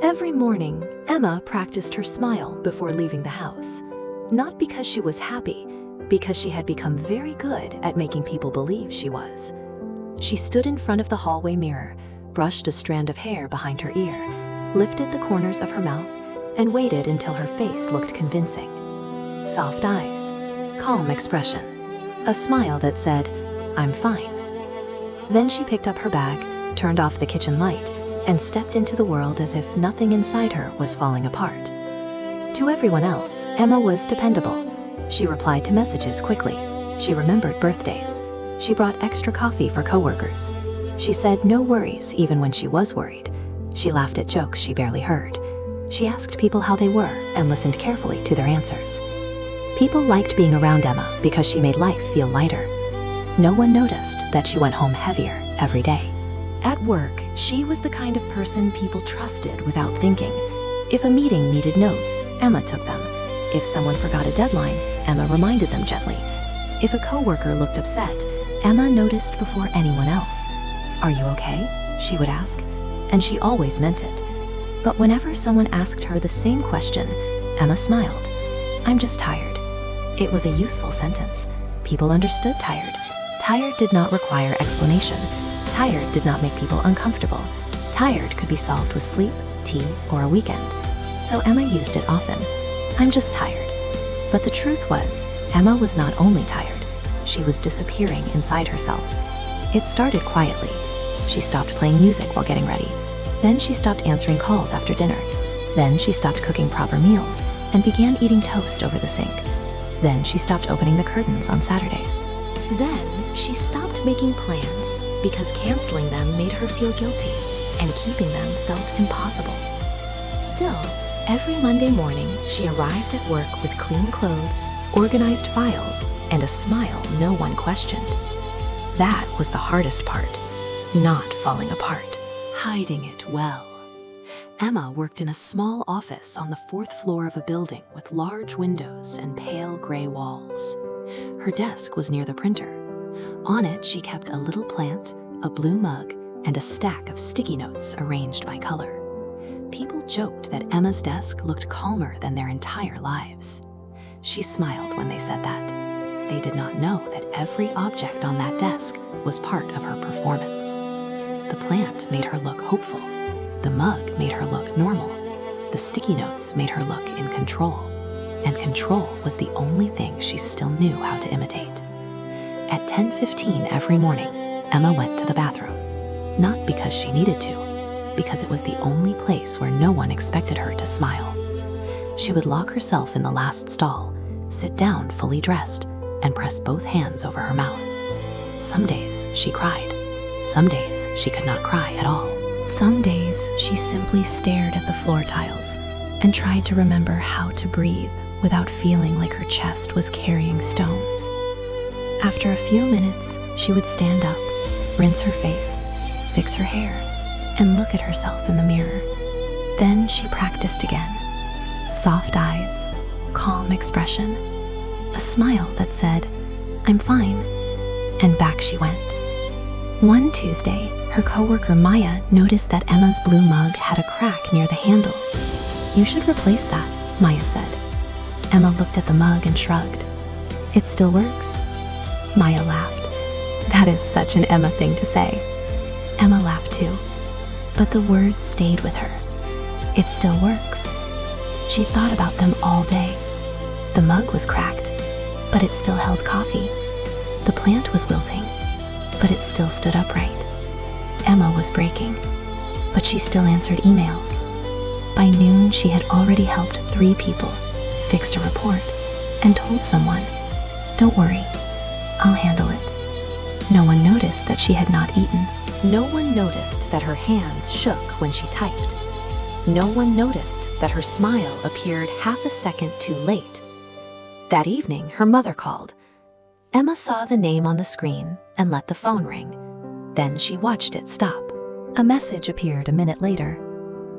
Every morning, Emma practiced her smile before leaving the house. Not because she was happy, because she had become very good at making people believe she was. She stood in front of the hallway mirror, brushed a strand of hair behind her ear, lifted the corners of her mouth, and waited until her face looked convincing. Soft eyes, calm expression, a smile that said, "I'm fine." Then she picked up her bag, turned off the kitchen light, and stepped into the world as if nothing inside her was falling apart. To everyone else, Emma was dependable. She replied to messages quickly. She remembered birthdays. She brought extra coffee for coworkers. She said no worries even when she was worried. She laughed at jokes she barely heard. She asked people how they were and listened carefully to their answers. People liked being around Emma because she made life feel lighter. No one noticed that she went home heavier every day. At work, she was the kind of person people trusted without thinking. If a meeting needed notes, Emma took them. If someone forgot a deadline, Emma reminded them gently. If a coworker looked upset, Emma noticed before anyone else. "Are you okay?" she would ask, and she always meant it. But whenever someone asked her the same question, Emma smiled. "I'm just tired." It was a useful sentence. People understood tired. Tired did not require explanation. Tired did not make people uncomfortable. Tired could be solved with sleep, tea, or a weekend. So Emma used it often. "I'm just tired." But the truth was, Emma was not only tired, she was disappearing inside herself. It started quietly. She stopped playing music while getting ready. Then she stopped answering calls after dinner. Then she stopped cooking proper meals and began eating toast over the sink. Then she stopped opening the curtains on Saturdays. Then she stopped making plans because canceling them made her feel guilty and keeping them felt impossible. Still, every Monday morning, she arrived at work with clean clothes, organized files, and a smile no one questioned. That was the hardest part, not falling apart, hiding it well. Emma worked in a small office on the 4th floor of a building with large windows and pale gray walls. Her desk was near the printer. On it, she kept a little plant, a blue mug, and a stack of sticky notes arranged by color. People joked that Emma's desk looked calmer than their entire lives. She smiled when they said that. They did not know that every object on that desk was part of her performance. The plant made her look hopeful. The mug made her look normal. The sticky notes made her look in control. And control was the only thing she still knew how to imitate. At 10:15 every morning, Emma went to the bathroom. Not because she needed to, because it was the only place where no one expected her to smile. She would lock herself in the last stall, sit down fully dressed, and press both hands over her mouth. Some days she cried. Some days she could not cry at all. Some days she simply stared at the floor tiles and tried to remember how to breathe without feeling like her chest was carrying stones. After a few minutes, she would stand up, rinse her face, fix her hair, and look at herself in the mirror. Then she practiced again. Soft eyes, calm expression, a smile that said, "I'm fine," and back she went. One Tuesday, her coworker Maya noticed that Emma's blue mug had a crack near the handle. "You should replace that," Maya said. Emma looked at the mug and shrugged. "It still works?" Maya laughed. "That is such an Emma thing to say." Emma laughed too, but the words stayed with her. "It still works." She thought about them all day. The mug was cracked, but it still held coffee. The plant was wilting, but it still stood upright. Emma was breaking, but she still answered emails. By noon, she had already helped 3 people, fixed a report, and told someone, "Don't worry, I'll handle it." No one noticed that she had not eaten. No one noticed that her hands shook when she typed. No one noticed that her smile appeared half a second too late. That evening, her mother called. Emma saw the name on the screen and let the phone ring. Then she watched it stop. A message appeared a minute later.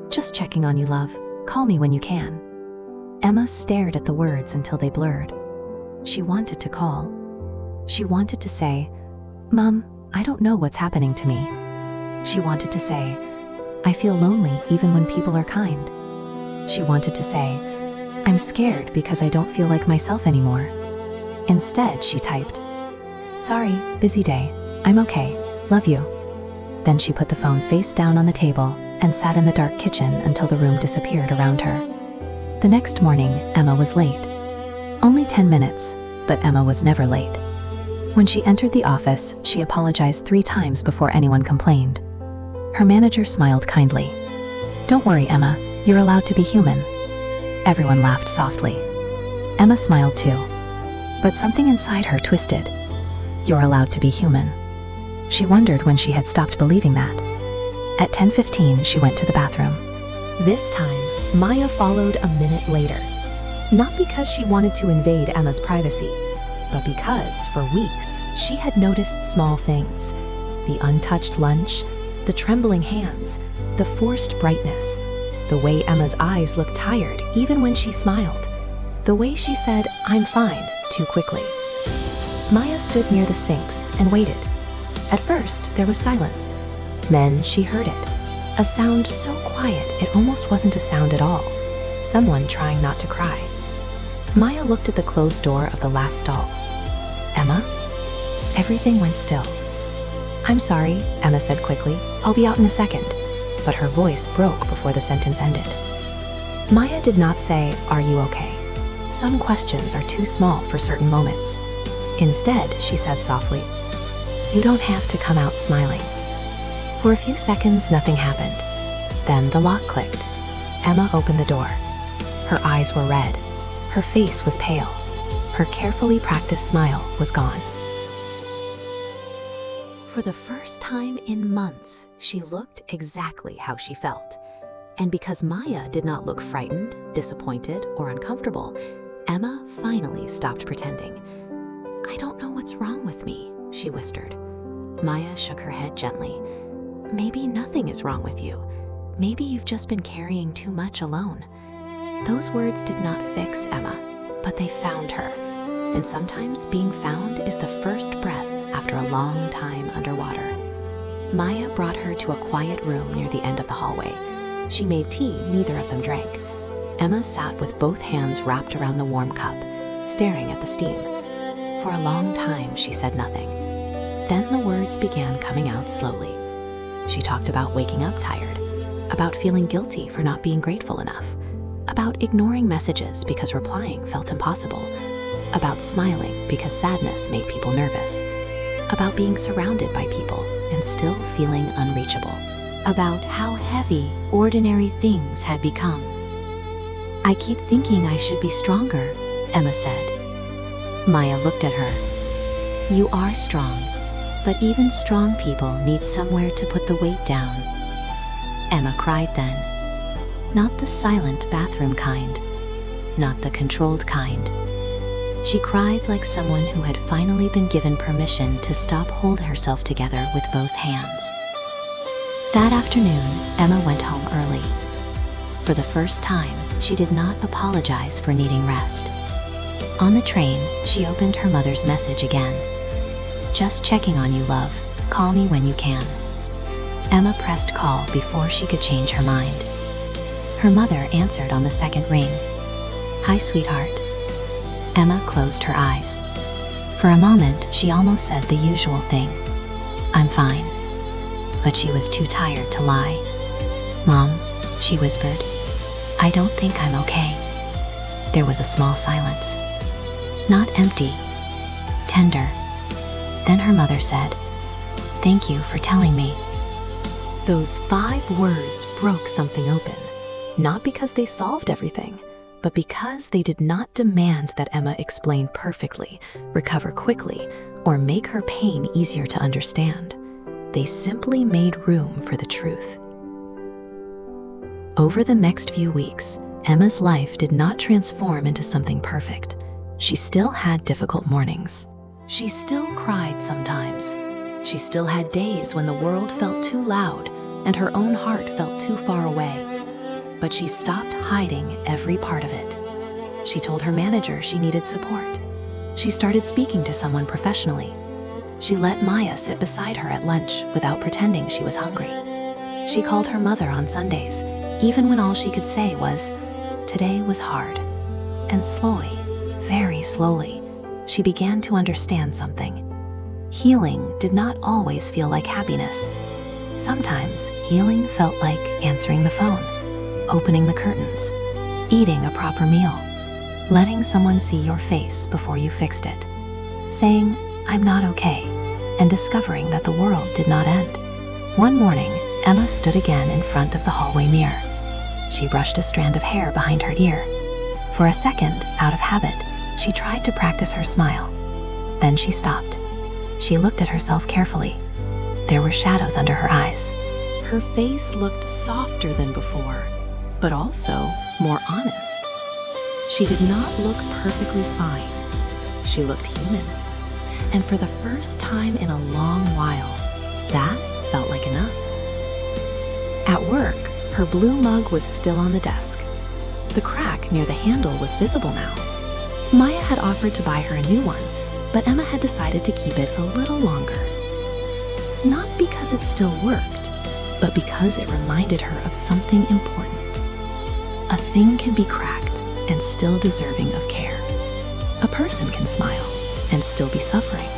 "Just checking on you, love. Call me when you can." Emma stared at the words until they blurred. She wanted to call. She wanted to say, "Mom, I don't know what's happening to me." She wanted to say, I feel lonely even when people are kind." She wanted to say, "I'm scared because I don't feel like myself anymore." Instead, she typed, "Sorry, busy day. I'm okay. Love you." Then she put the phone face down on the table and sat in the dark kitchen until the room disappeared around her. The next morning, Emma was late. Only 10 minutes, but Emma was never late. When she entered the office, she apologized 3 times before anyone complained. Her manager smiled kindly. "Don't worry, Emma. You're allowed to be human." Everyone laughed softly. Emma smiled too. But something inside her twisted. "You're allowed to be human." She wondered when she had stopped believing that. At 10:15, she went to the bathroom. This time, Maya followed a minute later. Not because she wanted to invade Emma's privacy, but because, for weeks, she had noticed small things. The untouched lunch, the trembling hands, the forced brightness, the way Emma's eyes looked tired even when she smiled, the way she said, "I'm fine," too quickly. Maya stood near the sinks and waited. At first, there was silence. Then she heard it. A sound so quiet it almost wasn't a sound at all. Someone trying not to cry. Maya looked at the closed door of the last stall. "Emma?" Everything went still. "I'm sorry," Emma said quickly. "I'll be out in a second." But her voice broke before the sentence ended. Maya did not say, "Are you okay?" Some questions are too small for certain moments. Instead, she said softly, "You don't have to come out smiling." For a few seconds, nothing happened. Then the lock clicked. Emma opened the door. Her eyes were red. Her face was pale. Her carefully practiced smile was gone. For the first time in months, she looked exactly how she felt. And because Maya did not look frightened, disappointed, or uncomfortable, Emma finally stopped pretending. "I don't know what's wrong with me," she whispered. Maya shook her head gently. "Maybe nothing is wrong with you. Maybe you've just been carrying too much alone." Those words did not fix Emma, but they found her. And sometimes being found is the first breath after a long time underwater. Maya brought her to a quiet room near the end of the hallway. She made tea neither of them drank. Emma sat with both hands wrapped around the warm cup, staring at the steam. For a long time, she said nothing. Then the words began coming out slowly. She talked about waking up tired, about feeling guilty for not being grateful enough, about ignoring messages because replying felt impossible, about smiling because sadness made people nervous, about being surrounded by people and still feeling unreachable, about how heavy ordinary things had become. "I keep thinking I should be stronger," Emma said. Maya looked at her. "You are strong, but even strong people need somewhere to put the weight down." Emma cried then. Not the silent bathroom kind, not the controlled kind. She cried like someone who had finally been given permission to stop holding herself together with both hands. That afternoon, Emma went home early. For the first time, she did not apologize for needing rest. On the train, she opened her mother's message again. "Just checking on you, love. Call me when you can." Emma pressed call before she could change her mind. Her mother answered on the second ring. "Hi, sweetheart." Emma closed her eyes. For a moment, she almost said the usual thing. "I'm fine." But she was too tired to lie. "Mom," she whispered, "I don't think I'm okay." There was a small silence. Not empty, tender. Then her mother said, "Thank you for telling me." Those 5 words broke something open, not because they solved everything, but because they did not demand that Emma explain perfectly, recover quickly, or make her pain easier to understand. They simply made room for the truth. Over the next few weeks, Emma's life did not transform into something perfect. She still had difficult mornings. She still cried sometimes. She still had days when the world felt too loud and her own heart felt too far away. But she stopped hiding every part of it. She told her manager she needed support. She started speaking to someone professionally. She let Maya sit beside her at lunch without pretending she was hungry. She called her mother on Sundays, even when all she could say was, "Today was hard." And slowly, very slowly, she began to understand something. Healing did not always feel like happiness. Sometimes healing felt like answering the phone, opening the curtains, eating a proper meal, letting someone see your face before you fixed it, saying, "I'm not okay," and discovering that the world did not end. One morning, Emma stood again in front of the hallway mirror. She brushed a strand of hair behind her ear. For a second, out of habit, she tried to practice her smile. Then she stopped. She looked at herself carefully. There were shadows under her eyes. Her face looked softer than before, but also more honest. She did not look perfectly fine. She looked human. And for the first time in a long while, that felt like enough. At work, her blue mug was still on the desk. The crack near the handle was visible now. Maya had offered to buy her a new one, but Emma had decided to keep it a little longer. Not because it still worked, but because it reminded her of something important. A thing can be cracked and still deserving of care. A person can smile and still be suffering.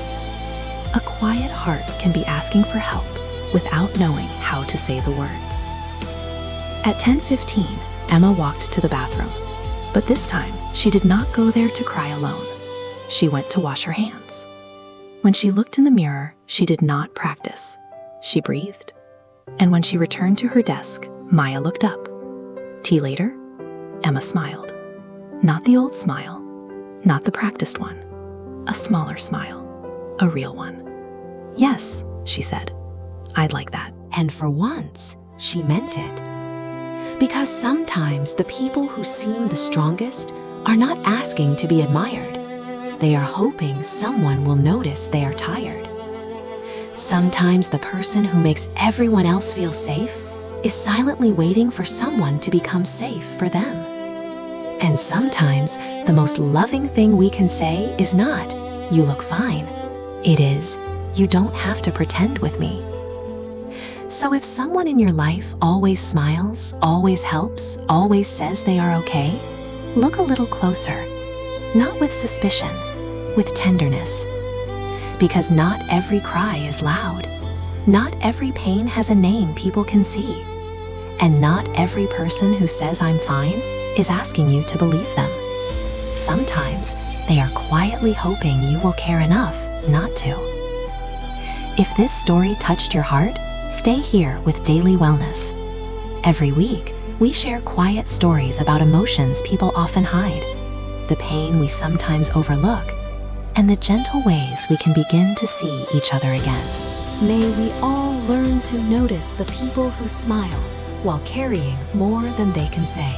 A quiet heart can be asking for help without knowing how to say the words. At 10:15, Emma walked to the bathroom, but this time she did not go there to cry alone. She went to wash her hands. When she looked in the mirror, she did not practice. She breathed. And when she returned to her desk, Maya looked up. Tea later, Emma smiled. Not the old smile, not the practiced one. A smaller smile, a real one. "Yes," she said, "I'd like that." And for once, she meant it. Because sometimes the people who seem the strongest are not asking to be admired. They are hoping someone will notice they are tired. Sometimes the person who makes everyone else feel safe is silently waiting for someone to become safe for them. And sometimes the most loving thing we can say is not, "You look fine." It is, "You don't have to pretend with me." So if someone in your life always smiles, always helps, always says they are okay, look a little closer. Not with suspicion, with tenderness. Because not every cry is loud. Not every pain has a name people can see. And not every person who says "I'm fine" is asking you to believe them. Sometimes they are quietly hoping you will care enough not to. If this story touched your heart, stay here with Daily Wellness. Every week, we share quiet stories about emotions people often hide, the pain we sometimes overlook, and the gentle ways we can begin to see each other again. May we all learn to notice the people who smile while carrying more than they can say.